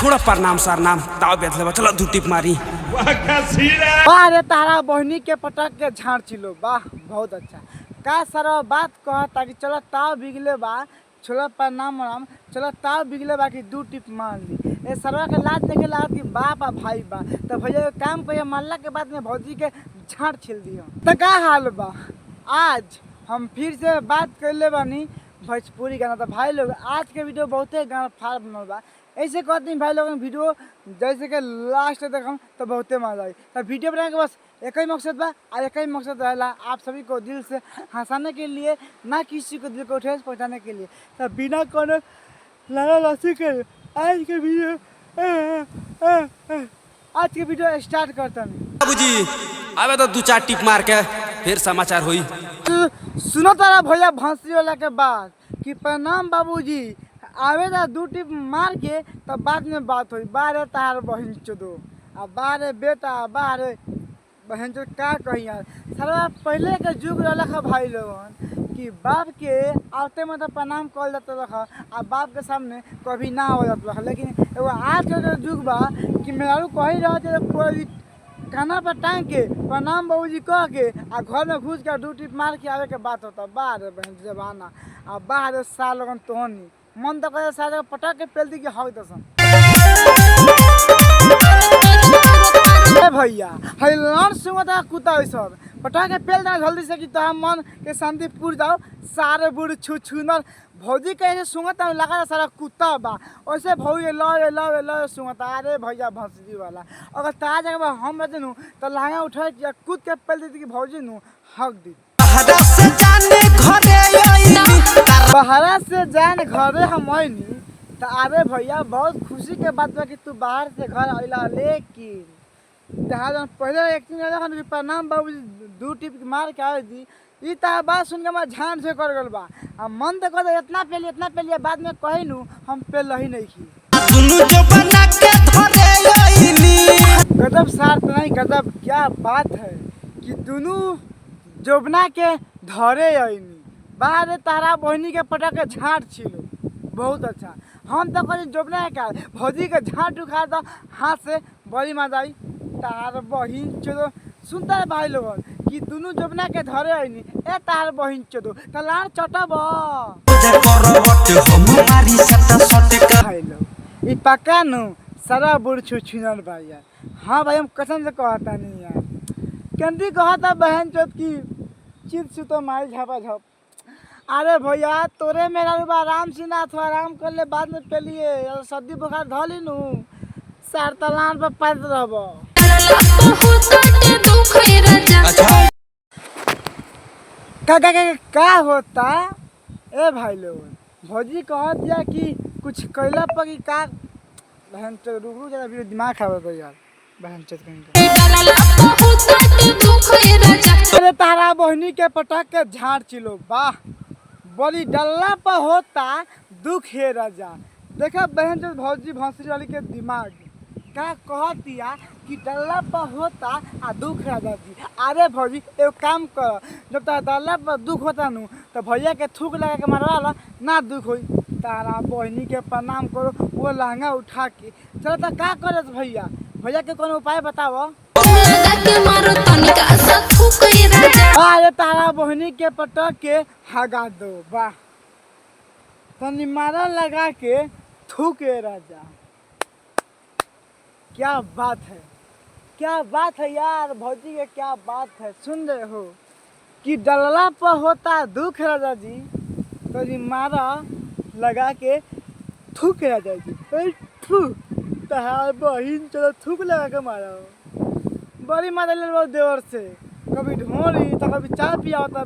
छोड़ा प्रणाम सर नाम ताव बेच लेबा चलो दू टिप मारी। अरे तारा बहनी के पटक के झाड़ चिलो वाह बहुत अच्छा का सर बात कह ताकि चलो ताव बिगले बा छोड़ा प्रणाम राम चलो ताव बिगले बा कि दू टिप मार ली ए सरवा के लाज देखे लागत कि बाप आ भाई बा तो भैया काम पे मारला के बाद में भौजी के झाड़ छिल दियो तो का हाल बा। आज हम फिर से बात कर ले बानी भोजपुरी गाना। तो भाई लोग आज के वीडियो बहुते गाना फाड़ बनल बा ऐसे कहते हैं भाई लोग वीडियो जैसे कि लास्ट देखम तो बहुते मजा आई। तो वीडियो बनाने के बस एक ही मकसद बा और एक ही मकसद रहेला आप सभी को दिल से हंसाने के लिए ना किसी को दिल को ठेस पहुंचाने के लिए। तो बिना कोनो लाला लसी के आज के वीडियो स्टार्ट करते हैं। बाबूजी आवे तो दू चार टिप मार के फिर समाचार हुई। सुनो तारा भैया भंसी वाला के बात कि प्रणाम बाबूजी आवे दा दू टिप मार के तब बाद में बात हुई। बारे तार बहन चोदो आ बारे बेटा बारे बहन चोद का कही यार सारा पहले के जुग रहा भाई लोगन कि बाप के आते मतलब प्रणाम कल जाता रखा आ बाप के सामने कभी ना हो जाता रखा। लेकिन एगो आज के जुग बा कि मेरा कही रहा थे कोई खाना पर टांग के प्रणाम बाबूजी कह के आ घर में घुस के दू टिप मार के आवे के बात होता। बाहर बहन जबाना आ बाहर साल लगन तोहनी मन तो करे सारे पटक के पेल दी के हक दसन भैया हई लड़ सुंगता कुत्ता सर पटक के पेल देना जल्दी से कि तोहार मन के शांति पूर जाओ। सारे बूढ़ छू छूनर भौजी कहे सुंगता लगा सारा कुत्ता बा वैसे भौजी लो सुंगता। अरे भैया भंसरी वाला अगर ताज जगह हम रहते नु तो लहंगा उठा कूद के पेल देती कि भौजी नु हक दी बाहर से जान घरे हम आईनी। तो अरे भैया बहुत खुशी के बात बा कि तू बाहर से घर अइला। लेकिन जहाँ पहले एक दिन प्रणाम बाबूजी दू टिप मार के आवे दी ई तार बात सुन के मैं झान से कर गल बा आ मन तो कहता इतना पेलिए बाद में कही नु हम पेल ही नहीं की गजब सार तो नहीं गजब क्या बात है कि दोनों जोबना के धरे आईनी बाहर तारा बहनी के पटक के झाड़ छिलो बहुत अच्छा। हम तो कहीं जोबना है क्या भौजी के झाड़ उखाड़ दो हाथ से बड़ी मजा आई। तार बहिन चलो सुनता है भाई लोग कि दोनों जोबना के धरे आईनी ए तार बहिन चलो तलार चटब भाई लोग ई पक्का नु सारा बुढ़ छुछुनर भाई यार। हाँ भाई हम कसम से कहता नहीं यार कंदी कहता बहन चोत की चित सुतो माई झापा झाप। अरे भैया तोरे मेरा रूबा आराम से ना थो आराम कर ले बाद में पेलिए सर्दी बुखार धली नु सार तलान पर पैद रहबो। का होता ए भाई लोग भौजी कह दिया कि कुछ कैला पर कि का बहन चोद रुक जरा भी दिमाग खराब हो यार बहन चोद कहीं। अरे तारा बहनी के पटक के झाड़ चिलो वाह बड़ी डल्ला पर होता दुख है राजा। देखा बहन जो भौजी भौसरी वाली के दिमाग का कहतिया कि डल्ला पर होता आ दुख राजा जी। अरे भौजी एगो काम कर जब तारा डल्ला पर दुख होता नु तो भैया के थूक लगा के मारवा ला ना दुख होई। तारा बहनी के प्रणाम करो वो लहंगा उठा के चलो तो का करे भैया भैया के कोनो उपाय बताओ। अरे तारा बहनी के पटक के हगा दो वाह तनी मारा लगा के थूके राजा। क्या बात है यार भौजी के क्या बात है। सुन रहे हो कि डलला पर होता दुख राजा जी तो जी मारा लगा के थूक राजा जी तारा बहन चलो थूक लगा के मारा बड़ी मारा ले लो देवर से कभी ढोरी तो कभी चाय पिया होता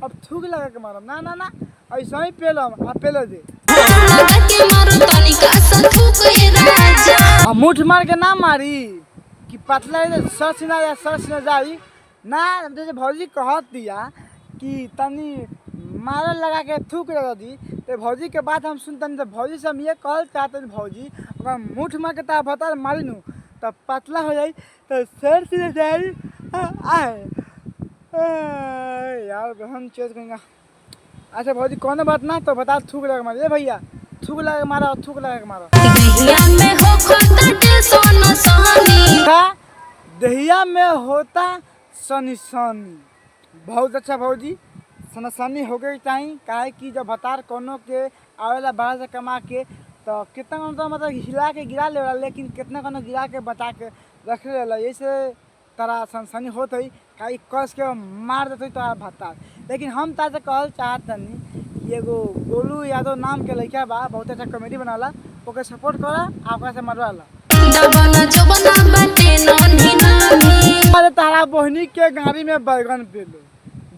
अब थूक लगा के मारम ना ना ना ऐसा ही पेलम आ पेलो दे मुठ मार के ना मारी कि पतला सच ना जाई ना जैसे भौजी कहत दिया कि तनी मारा लगा के थूक लगा दी तो भौजी के बात हम सुनते तो भौजी से हम ये कहल चाहते भौजी अगर मुठ मार के ता बता मारी नू तब पतला हो जाई तो सर से जाई यार बहन चेत कहेंगे। अच्छा भौजी कौन बात ना तो बता थूक लगा मारे भैया थूक लगा मारा थूक लगा मारा दहिया में होता सनी सनी। बहुत अच्छा भौजी, सनसनी हो गई टाइम काहे कि जब भतार कोनो के आवेला बाहर से कमा के तो कितना तो मतलब हिला के गिरा लेला, लेकिन कितना कोनो गिरा के बचा के रख लेला। ऐसे तरह सनसनी होत है काहे कस के मार देते तो भतार। लेकिन हम तासे कहल चाहतनी एगो गोलू यादव नाम के लड़का बा, बहुत अच्छा कॉमेडी बनाला, ओके सपोर्ट करा आ ओकरा से मरवाला। अरे तारा बहनी के गाड़ी में बैगन पेलो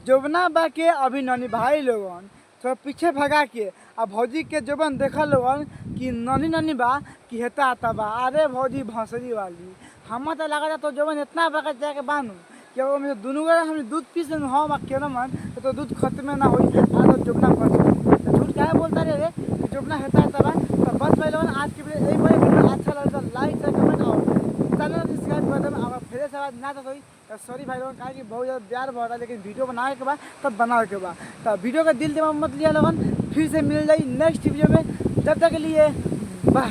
जोबना बा के अभी ननी भाई लोगन तो पीछे भगा के आ भौजी के जोबन देखल लोगन कि ननी ननी बा कि हेता आता बा। अरे भौजी भौसरी वाली हम तो लगा तो जोबन इतना बगा जाके बानू कि वो में दोनों गोरा हम दूध पी से हम अकेला मन तो दूध खत्म ना होई आ तो जोबना बच तो झूठ काहे बोलता रे कि जोबना हेता आता बा। तो बस भाई लोगन आज के वीडियो यही वीडियो अच्छा लगा तो लाइक शेयर कमेंट और चैनल सब्सक्राइब कर देना। अगर फिर से आवाज ना तो कोई तो सॉरी भाई लोगन काहे कि बहुत ज़्यादा प्यार बढ़ रहा है, लेकिन वीडियो बनाने के बाद तब बनाने के बाद तो वीडियो का दिल दिमाग मत लिया लोगन। फिर से मिल जाए नेक्स्ट वीडियो में, जब तक के लिए बाय।